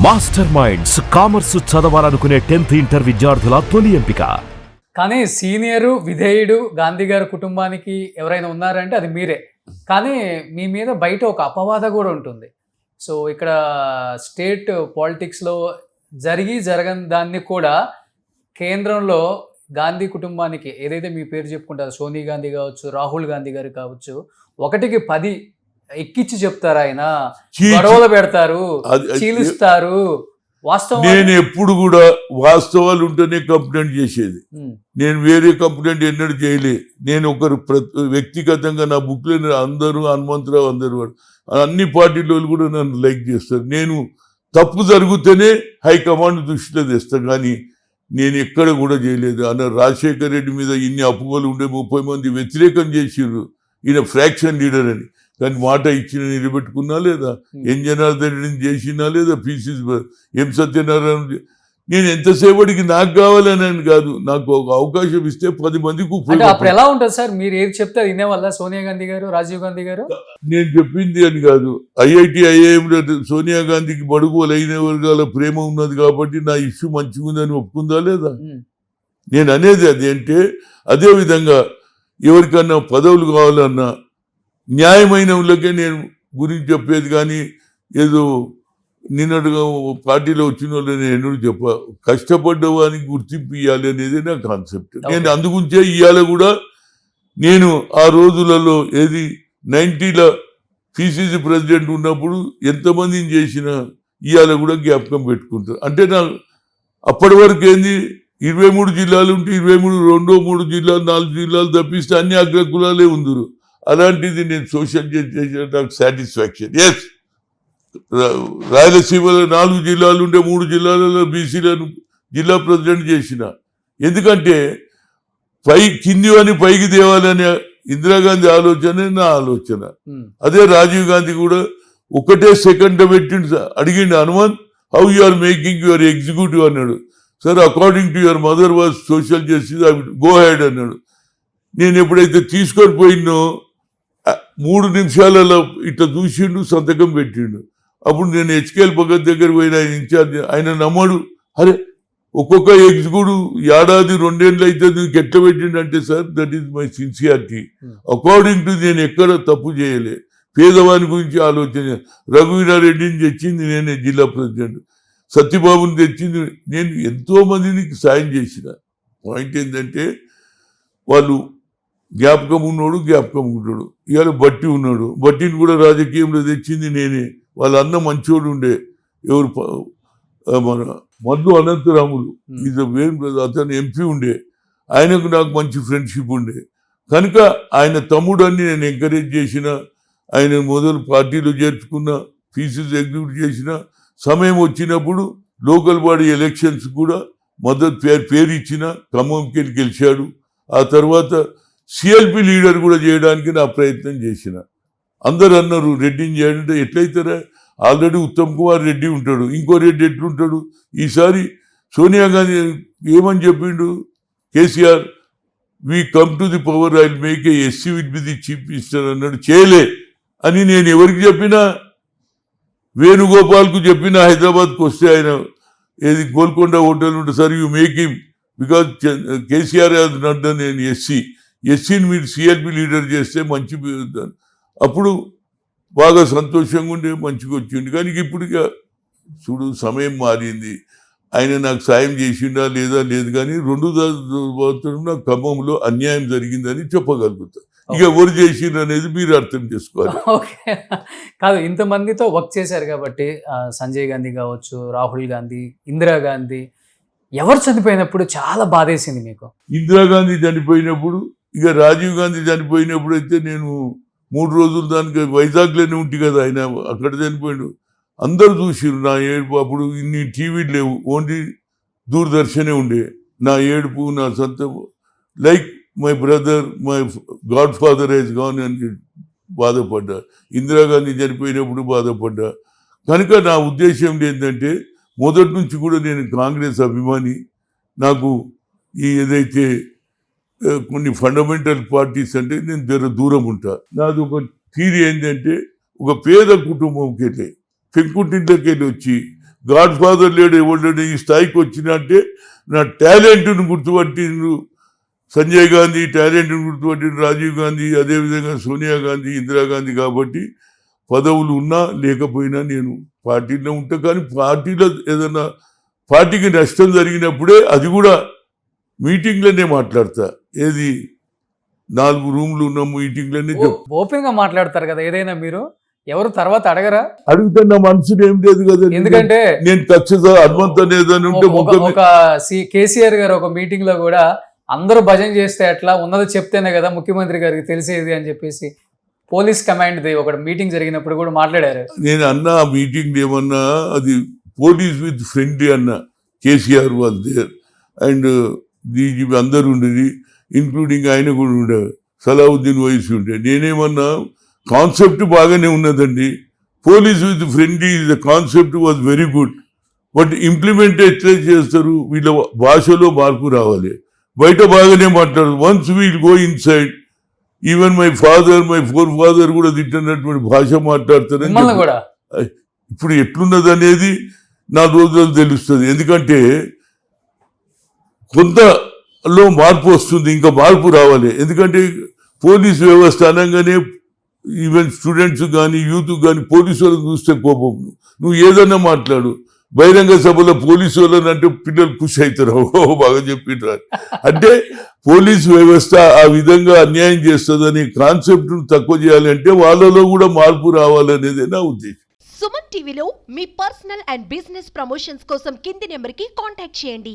Master minds commerce చదవాలనుకునే 10th inter విద్యార్థుల తొలి ఎంపిక. కానీ సీనియరు విధేయుడు గాంధీ గారి కుటుంబానికి ఎవరైనా ఉన్నారంటే అది మీరే. కానీ మీ మీద బయట ఒక అపవాద కూడా ఉంటుంది. సో ఇక్కడ స్టేట్ పాలిటిక్స్లో జరగని దాన్ని కూడా కేంద్రంలో గాంధీ కుటుంబానికి ఏదైతే మీ పేరు చెప్పుకుంటారో సోనియా గాంధీ కావచ్చు, రాహుల్ గాంధీ గారు కావచ్చు, 1కి 10 ఎక్కిచ్చి చెప్తారు. ఆయన గొడవలు పెడతారు, చీలుస్తారు. వాస్తవం నేను ఎప్పుడు కూడా వాస్తవాలు ఉంటేనే కంప్లైంట్ చేసేది. నేను వేరే కంప్లైంట్ ఎన్నడూ చేయలే. నేను ఒకరు వ్యక్తిగతంగా నా బుక్లో అందరూ హనుమంతరావు అందరూ అన్ని పార్టీలో కూడా నన్ను లైక్ చేస్తారు. నేను తప్పు జరిగితేనే హైకమాండ్ దృష్టిలో తెస్తాను, కానీ నేను ఎక్కడ కూడా చేయలేదు. అన్న రాజశేఖర రెడ్డి మీద ఇన్ని అప్పుగోలు ఉండే 30 మంది వ్యతిరేకం చేసిర్రు, ఈయన ఫ్రాక్షన్ లీడర్ అని. కానీ మాట ఇచ్చిన నిలబెట్టుకున్నా లేదా? ఎన్ జనార్దన్ రెడ్డిని చేసినా లేదా? పిసిసి ఎం సత్యనారాయణ. నేను ఎంతసేపటికి నాకు కావాలని కాదు, నాకు ఒక అవకాశం ఇస్తే 10 మందికి అప్పుడు ఎలా ఉంటుంది సార్? మీరు ఏది చెప్తే వినేవాళ్ళ సోనియా గాంధీ గారు, రాజీవ్ గాంధీ గారు? నేను చెప్పింది అని కాదు. ఐఐటి ఐఐఎంలో సోనియా గాంధీకి బడుగు లైన వర్గాల ప్రేమ ఉన్నది కాబట్టి నా ఇష్యూ మంచిగా ఉందని ఒప్పుకుందా లేదా? నేను అనేది అదేంటే, అదే విధంగా ఎవరికన్నా పదవులు కావాలన్నా న్యాయమైన వాళ్ళకే నేను గురించి చెప్పేది, కానీ ఏదో నిన్నట్టుగా పార్టీలో వచ్చిన వాళ్ళు నేను ఎన్నడూ చెప్పా. కష్టపడ్డవానికి గుర్తింపు ఇవ్వాలి అనేది నా కాన్సెప్ట్. నేను అందుగుంచే ఇవాళ కూడా నేను ఆ రోజులలో 90లో పిసిసి ప్రెసిడెంట్ ఉన్నప్పుడు ఎంతమందిని చేసినా ఇవాళ కూడా జ్ఞాపకం పెట్టుకుంటారు. అంటే నా అప్పటి వరకు 23 జిల్లాలు ఉంటే 23 3 జిల్లాలు 4 జిల్లాలు తప్పిస్తే అన్ని అగ్రకులాలే ఉందరు. అలాంటిది నేను సోషల్ చేసిన నాకు సాటిస్ఫాక్షన్. ఎస్, రాయలసీమలో 4 జిల్లాలు ఉంటే 3 జిల్లాలలో బీసీలను జిల్లా ప్రెసిడెంట్ చేసిన. ఎందుకంటే కింది అని పైకి తేవాలనే ఇందిరాగాంధీ ఆలోచన నా ఆలోచన. అదే రాజీవ్ గాంధీ కూడా ఒకటే సెకండ్ పెట్టిండు. అడిగిండు, Hanumanth, how you are making your executive అన్నాడు. Sir, according to your mother was social justice, go head అన్నాడు. నేను ఎప్పుడైతే తీసుకొని పోయినో 3 నిమిషాలలో ఇట్లా చూసిండు, సంతకం పెట్టిండు. అప్పుడు నేను హెచ్కేఎల్ భగత్ దగ్గర పోయిన ఆయన ఇన్ఛార్జ్, ఆయన నమ్మడు. అరే, ఒక్కొక్క ఎగ్జిక్యూటివ్ ఏడాది 2 ఏళ్ళు అయితే నీకు ఎట్లా పెట్టిండు అంటే, sir, that is my sincerity. According to నేను ఎక్కడ తప్పు చేయలే. పేదవాని గురించి ఆలోచన. రఘువీరారెడ్డిని తెచ్చింది నేనే జిల్లా ప్రెసిడెంట్, సత్యబాబుని తెచ్చింది నేను. ఎంతో మందిని సాయం చేసిన. పాయింట్ ఏంటంటే, వాళ్ళు జ్ఞాపకం ఉన్నాడు, జ్ఞాపకం ఉంటాడు. ఇవాళ బట్టి ఉన్నాడు, బట్టిని కూడా రాజకీయంలో తెచ్చింది నేనే. వాళ్ళ అన్న మంచోడు ఉండే, ఎవరు మన మద్దు అనంతరాములు, అతను ఎంపీ ఉండే, ఆయనకు నాకు మంచి ఫ్రెండ్షిప్ ఉండే. కనుక ఆయన తమ్ముడని నేను ఎంకరేజ్ చేసిన, ఆయన మొదలు పార్టీలో చేర్చుకున్న, పీసీసీ ఎగ్జిక్యూట్ చేసిన. సమయం వచ్చినప్పుడు లోకల్ బాడీ ఎలక్షన్స్ కూడా మద్దతు పేరు ఇచ్చిన, ఖమ్మంకి గెలిచాడు. ఆ తర్వాత సిఎల్పి లీడర్ కూడా చేయడానికి నా ప్రయత్నం చేసిన. అందరు అన్నారు, రెడ్డిని చేయాలంటే ఎట్లయితారా? ఆల్రెడీ ఉత్తమ్ కుమార్ రెడ్డి ఉంటాడు, ఇంకో రెడ్డి ఎట్లుంటాడు? ఈసారి సోనియా గాంధీ ఏమని చెప్పిండు, KCR, we come to the power, I will make a SC will be the chief minister అన్నాడు. చేయలే అని నేను ఎవరికి చెప్పినా, వేణుగోపాల్కు చెప్పిన, హైదరాబాద్కు వస్తే ఆయన గోల్కొండ హోటల్ ఉంటుంది, sir, you make him, because KCR has not done నేను ఎస్సీని మీరు సిఎల్పి లీడర్ చేస్తే మంచి. అప్పుడు బాగా సంతోషంగా ఉండే, మంచిగా వచ్చింది. కానీ ఇప్పుడు చూడు, సమయం మారింది. ఆయన నాకు సాయం చేసిండా లేదా లేదు, కానీ 2 నాకు ఖమ్మంలో అన్యాయం జరిగిందని చెప్పగలుగుతా. ఇక ఎవరు చేసిండ్రు అనేది మీరు అర్థం చేసుకోవాలి. ఓకే, కాదు, ఇంతమందితో వర్క్ చేశారు కాబట్టి, సంజయ్ గాంధీ కావచ్చు, రాహుల్ గాంధీ, ఇందిరాగాంధీ, ఎవరు చనిపోయినప్పుడు చాలా బాధేసింది మీకు? ఇందిరాగాంధీ చనిపోయినప్పుడు, ఇక రాజీవ్ గాంధీ చనిపోయినప్పుడు అయితే నేను 3 రోజులు దానికి వైజాగ్లోనే ఉంటే కదా, ఆయన అక్కడ చనిపోయాడు. అందరు చూసిరు నా ఏడుపు. అప్పుడు ఇన్ని టీవీలు లేవు, ఓన్లీ దూరదర్శనే ఉండే. నా ఏడుపు, నా like my brother, my God father he's gone అని బాధపడ్డా. ఇందిరాగాంధీ చనిపోయినప్పుడు బాధపడ్డా. కనుక నా ఉద్దేశం ఏంటంటే, మొదటి నుంచి కూడా నేను కాంగ్రెస్ అభిమాని. నాకు ఏదైతే కొన్ని ఫండమెంటల్ పార్టీస్ అంటే నేను దూరం ఉంటా. నాది ఒక థీరీ ఏంటంటే, ఒక పేద కుటుంబంకి వెళ్ళి, పెంకుటింట్లోకి వెళ్ళి వచ్చి గాడ్ ఫాదర్ లేడు, ఎవరు ఈ స్థాయికి వచ్చినా అంటే నా టాలెంట్ను గుర్తుపట్టిండ్రు సంజయ్ గాంధీ, టాలెంట్ను గుర్తుపట్టిండ్రు రాజీవ్ గాంధీ, అదేవిధంగా సోనియా గాంధీ, ఇందిరాగాంధీ. కాబట్టి పదవులు ఉన్నా లేకపోయినా నేను పార్టీలో ఉంటా. కానీ పార్టీలో ఏదైనా పార్టీకి నష్టం జరిగినప్పుడే అది కూడా మీటింగ్లోనే మాట్లాడతా. ఏది 4 రూమ్లు ఉన్న మీటింగ్లోనే ఓపెన్ గా మాట్లాడతారు కదా ఏదైనా, మీరు ఎవరు తర్వాత అడగరా? అడిగితే నా మనసులో ఏం లేదు కదా. ఎందుకంటే నేను ఖచ్చితంగా హనుమంత్ ఏదైనా ఉంటే ఒక కేసీఆర్ గారు ఒక మీటింగ్ లో కూడా అందరూ భజన చేస్తే ఎట్లా, ఉన్నది చెప్తేనే కదా ముఖ్యమంత్రి గారికి తెలిసేది అని చెప్పేసి పోలీస్ కమాండ్ ఒక మీటింగ్ జరిగినప్పుడు కూడా మాట్లాడారు. నేను అన్నా ఆ మీటింగ్ ఏమన్నా అది పోలీస్ విత్ ఫ్రెండ్లీ అన్న. KCR was there and DGP అందరూ ఉండేది, ఇంక్లూడింగ్ ఆయన కూడా ఉండే, సలావుద్దీన్ వయసు ఉండే. నేనేమన్నా కాన్సెప్ట్ బాగానే ఉన్నదండి. Police with friendly the concept was very good. But implement ఎట్లా చేస్తారు, వీళ్ళ భాషలో మార్పు రావాలి. బయట బాగానే మాట్లాడదు. Once we'll go in side, even my four father కూడా తిట్టినటువంటి భాష మాట్లాడతారని. ఇప్పుడు ఎట్లున్నది అనేది 4 రోజులు తెలుస్తుంది. ఎందుకంటే కొంతలో మార్పు వస్తుంది, ఇంకా మార్పు రావాలి. ఎందుకంటే పోలీసు వ్యవస్థ అనగానే ఈవెన్ స్టూడెంట్స్ కానీ యూత్ కానీ పోలీసు వాళ్ళని చూస్తే కోపం. నువ్వు ఏదన్నా మాట్లాడు, బహిరంగ సభలో పోలీసు వాళ్ళని అంటే పిల్లలు ఖుషి అవుతారు, బాగా చెప్పిండ్రు. అంటే పోలీసు వ్యవస్థ ఆ విధంగా అన్యాయం చేస్తుందని కాన్సెప్ట్ను తక్కువ చేయాలంటే వాళ్ళలో కూడా మార్పు రావాలనేదే నా ఉద్దేశం. సుమన్ టీవీలో మీ పర్సనల్ అండ్ బిజినెస్ ప్రమోషన్స్ కోసం కింది నెంబర్కి కాంటాక్ట్ చేయండి.